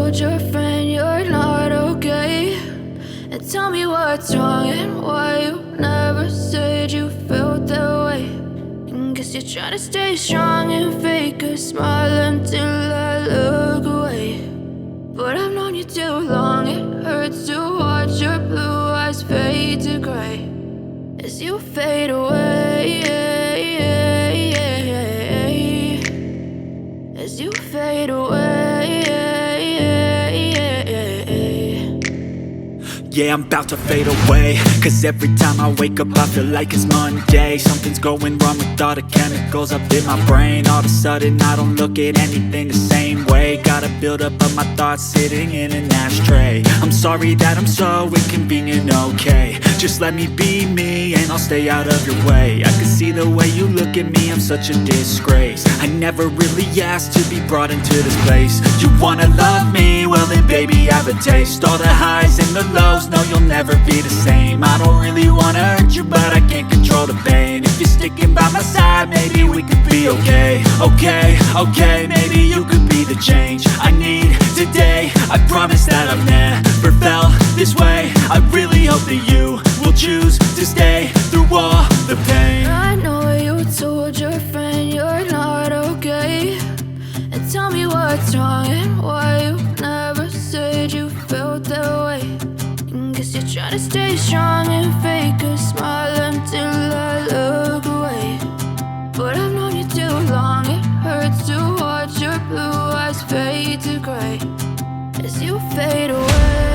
told your friend you're not okay, and tell me what's wrong and why you never said you felt that way. And guess you're trying to stay strong and fake a smile until I look away. But I've known you too long, it hurts to watch your blue eyes fade to gray as you fade away, as you fade away. Yeah, I'm about to fade away, cause every time I wake up I feel like it's Monday. Something's going wrong with all the chemicals up in my brain. All of a sudden I don't look at anything the same way. Got a build up of my thoughts sitting in an ashtray. I'm sorry that I'm so inconvenient, okay. Just let me be me and I'll stay out of your way. I can see the way you look at me, I'm such a disgrace. I never really asked to be brought into this place. You wanna love me? Well then baby, have a taste. All the highs and the lows, no, you'll never be the same. I don't really wanna hurt you, but I can't control the pain. If you're sticking by my side, maybe we could be okay. Okay, maybe you could be the change I need today. I promise that I've never felt this way. I really hope that you will choose to stay through all the pain. I know you told your friend you're not okay, and tell me what's wrong and why you never said you felt that way. And guess you're trying to stay strong and fake a smile until I look away. But I've known you too long, it hurts to watch your blue eyes fade to gray as you fade away.